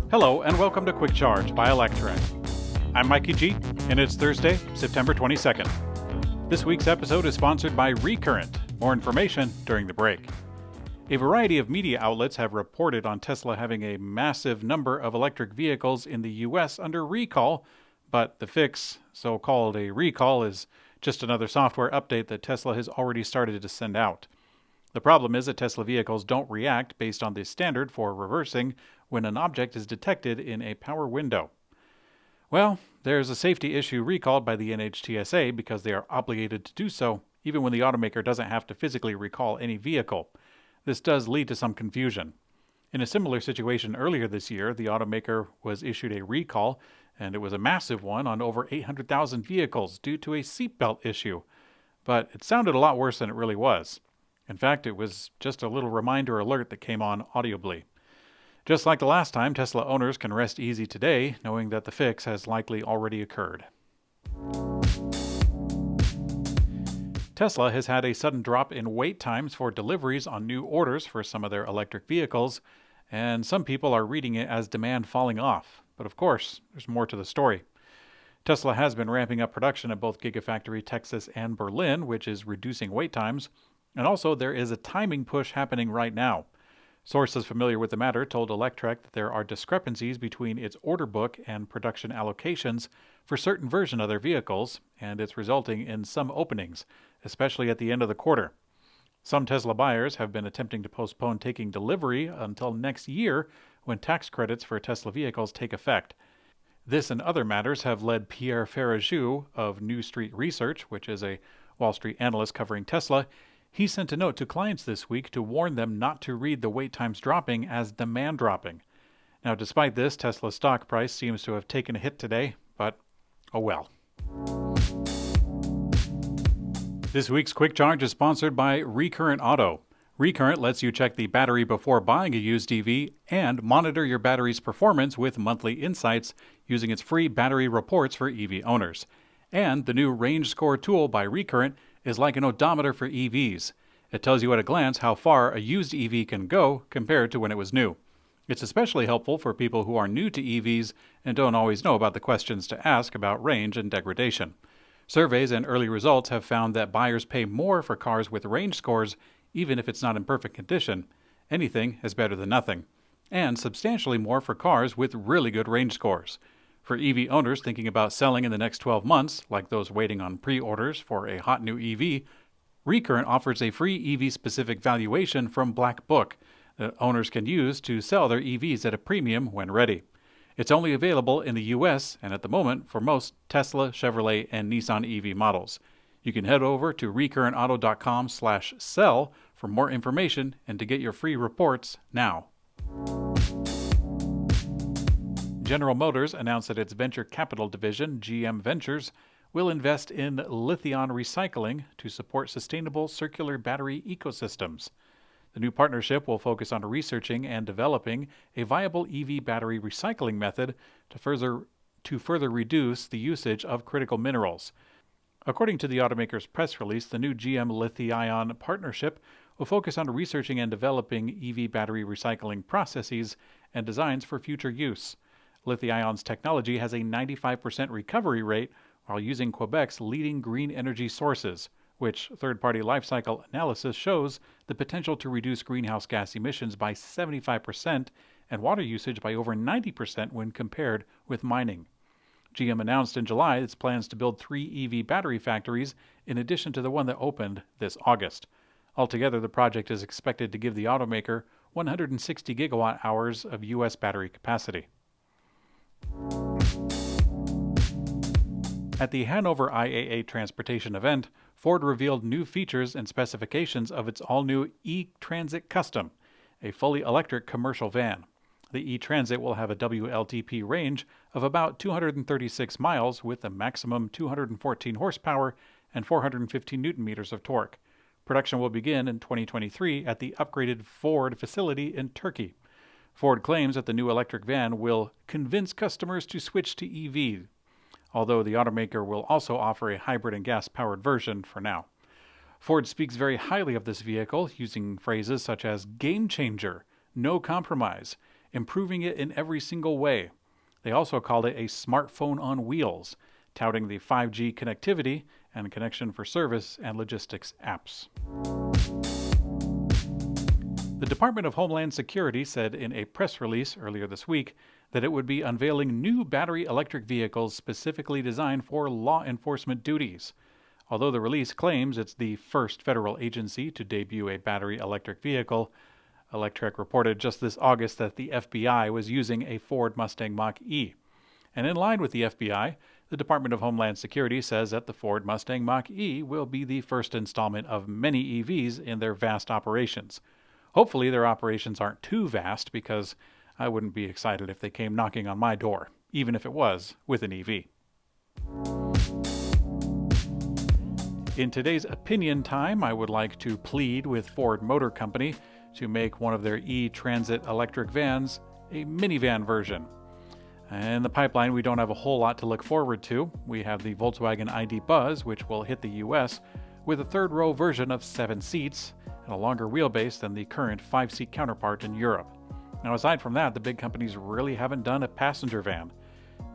Hello and welcome to Quick Charge by Electrek. I'm Mikey G, and it's Thursday, September 22nd. This week's episode is sponsored by Recurrent. More information during the break. A variety of media outlets have reported on Tesla having a massive number of electric vehicles in the U.S. under recall, but the fix, so-called a recall, is just another software update that Tesla has already started to send out. The problem is that Tesla vehicles don't react based on the standard for reversing when an object is detected in a power window. Well, there's a safety issue recalled by the NHTSA because they are obligated to do so, even when the automaker doesn't have to physically recall any vehicle. This does lead to some confusion. In a similar situation earlier this year, the automaker was issued a recall, and it was a massive one on over 800,000 vehicles due to a seatbelt issue. But it sounded a lot worse than it really was. In fact, it was just a little reminder alert that came on audibly. Just like the last time, Tesla owners can rest easy today, knowing that the fix has likely already occurred. Tesla has had a sudden drop in wait times for deliveries on new orders for some of their electric vehicles, and some people are reading it as demand falling off. But of course, there's more to the story. Tesla has been ramping up production at both Gigafactory Texas and Berlin, which is reducing wait times. And also, there is a timing push happening right now. Sources familiar with the matter told Electrek that there are discrepancies between its order book and production allocations for certain versions of their vehicles, and it's resulting in some openings, especially at the end of the quarter. Some Tesla buyers have been attempting to postpone taking delivery until next year when tax credits for Tesla vehicles take effect. This and other matters have led Pierre Ferrajou of New Street Research, which is a Wall Street analyst covering Tesla. He sent a note to clients this week to warn them not to read the wait times dropping as demand dropping. Now, despite this, Tesla's stock price seems to have taken a hit today, but oh well. This week's Quick Charge is sponsored by Recurrent Auto. Recurrent lets you check the battery before buying a used EV and monitor your battery's performance with monthly insights using its free battery reports for EV owners. And the new Range Score tool by Recurrent is like an odometer for EVs. It tells you at a glance how far a used EV can go compared to when it was new. It's especially helpful for people who are new to EVs and don't always know about the questions to ask about range and degradation. Surveys and early results have found that buyers pay more for cars with range scores, even if it's not in perfect condition. Anything is better than nothing. And substantially more for cars with really good range scores. For EV owners thinking about selling in the next 12 months, like those waiting on pre-orders for a hot new EV, Recurrent offers a free EV-specific valuation from Black Book that owners can use to sell their EVs at a premium when ready. It's only available in the U.S. and at the moment for most Tesla, Chevrolet, and Nissan EV models. You can head over to recurrentauto.com/sell for more information and to get your free reports now. General Motors announced that its venture capital division, GM Ventures, will invest in Lithion Recycling to support sustainable circular battery ecosystems. The new partnership will focus on researching and developing a viable EV battery recycling method to further reduce the usage of critical minerals. According to the automaker's press release, the new GM Lithion partnership will focus on researching and developing EV battery recycling processes and designs for future use. Lithion's technology has a 95% recovery rate while using Quebec's leading green energy sources, which third-party life cycle analysis shows the potential to reduce greenhouse gas emissions by 75% and water usage by over 90% when compared with mining. GM announced in July its plans to build 3 EV battery factories in addition to the one that opened this August. Altogether, the project is expected to give the automaker 160 gigawatt hours of U.S. battery capacity. At the Hanover IAA Transportation event, Ford revealed new features and specifications of its all-new E-Transit Custom, a fully electric commercial van. The E-Transit will have a WLTP range of about 236 miles with a maximum 214 horsepower and 415 newton-meters of torque. Production will begin in 2023 at the upgraded Ford facility in Turkey. Ford claims that the new electric van will convince customers to switch to EV, although the automaker will also offer a hybrid and gas-powered version for now. Ford speaks very highly of this vehicle, using phrases such as game changer, no compromise, improving it in every single way. They also called it a smartphone on wheels, touting the 5G connectivity and connection for service and logistics apps. The Department of Homeland Security said in a press release earlier this week that it would be unveiling new battery electric vehicles specifically designed for law enforcement duties. Although the release claims it's the first federal agency to debut a battery electric vehicle, Electrek reported just this August that the FBI was using a Ford Mustang Mach-E. And in line with the FBI, the Department of Homeland Security says that the Ford Mustang Mach-E will be the first installment of many EVs in their vast operations. Hopefully their operations aren't too vast, because I wouldn't be excited if they came knocking on my door, even if it was with an EV. In today's opinion time, I would like to plead with Ford Motor Company to make one of their e-Transit electric vans a minivan version. In the pipeline, we don't have a whole lot to look forward to. We have the Volkswagen ID Buzz, which will hit the US with a third-row version of 7 seats and a longer wheelbase than the current 5-seat counterpart in Europe. Now, aside from that, the big companies really haven't done a passenger van.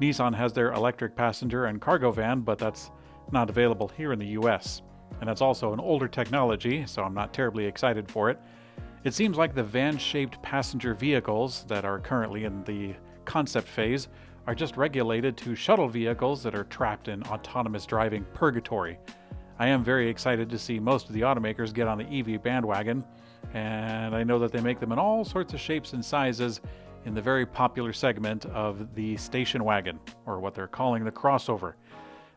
Nissan has their electric passenger and cargo van, but that's not available here in the US. And that's also an older technology, so I'm not terribly excited for it. It seems like the van-shaped passenger vehicles that are currently in the concept phase are just regulated to shuttle vehicles that are trapped in autonomous driving purgatory. I am very excited to see most of the automakers get on the EV bandwagon, and I know that they make them in all sorts of shapes and sizes in the very popular segment of the station wagon, or what they're calling the crossover.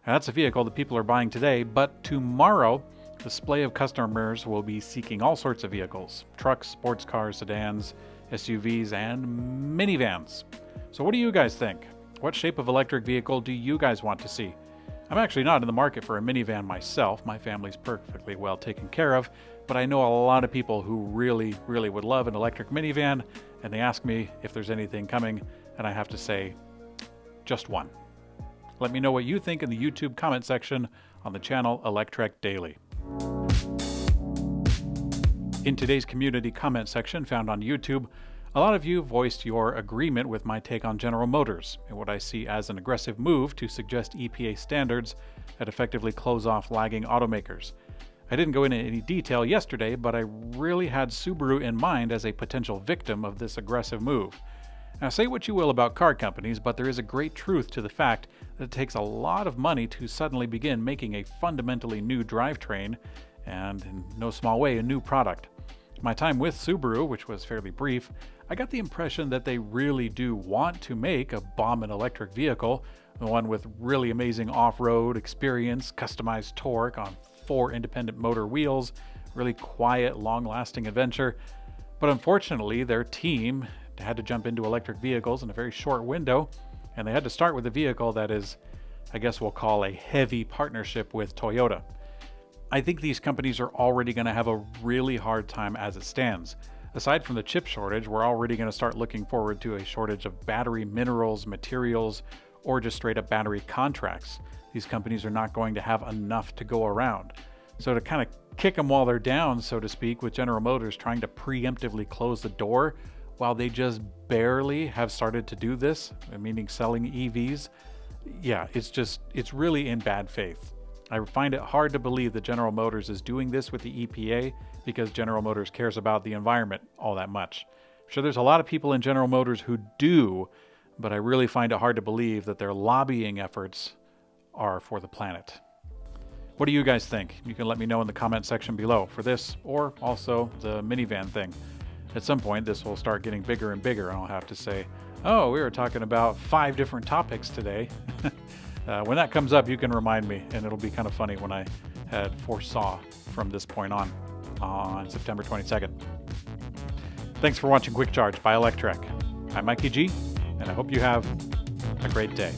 Now, that's a vehicle that people are buying today, but tomorrow, the display of customers will be seeking all sorts of vehicles: trucks, sports cars, sedans, SUVs, and minivans. So what do you guys think? What shape of electric vehicle do you guys want to see? I'm actually not in the market for a minivan myself. My family's perfectly well taken care of, but I know a lot of people who really, really would love an electric minivan, and they ask me if there's anything coming, and I have to say, just one. Let me know what you think in the YouTube comment section on the channel Electrek Daily. In today's community comment section found on YouTube, a lot of you voiced your agreement with my take on General Motors and what I see as an aggressive move to suggest EPA standards that effectively close off lagging automakers. I didn't go into any detail yesterday, but I really had Subaru in mind as a potential victim of this aggressive move. Now, say what you will about car companies, but there is a great truth to the fact that it takes a lot of money to suddenly begin making a fundamentally new drivetrain, and in no small way a new product. My time with Subaru, which was fairly brief, I got the impression that they really do want to make a bomb-in electric vehicle, the one with really amazing off-road experience, customized torque on 4 independent motor wheels, really quiet, long-lasting adventure. But unfortunately, their team had to jump into electric vehicles in a very short window, and they had to start with a vehicle that is, I guess we'll call, a heavy partnership with Toyota. I think these companies are already going to have a really hard time as it stands. Aside from the chip shortage, we're already going to start looking forward to a shortage of battery minerals, materials, or just straight up battery contracts. These companies are not going to have enough to go around. So to kind of kick them while they're down, so to speak, with General Motors trying to preemptively close the door while they just barely have started to do this, meaning selling EVs, yeah, it's really in bad faith. I find it hard to believe that General Motors is doing this with the EPA because General Motors cares about the environment all that much. I'm sure there's a lot of people in General Motors who do, but I really find it hard to believe that their lobbying efforts are for the planet. What do you guys think? You can let me know in the comment section below for this, or also the minivan thing. At some point, this will start getting bigger and bigger, and I'll have to say, oh, we were talking about 5 different topics today. When that comes up, you can remind me, and it'll be kind of funny when I had foresaw from this point on September 22nd. Thanks for watching Quick Charge by Electrek. I'm Mikey G, and I hope you have a great day.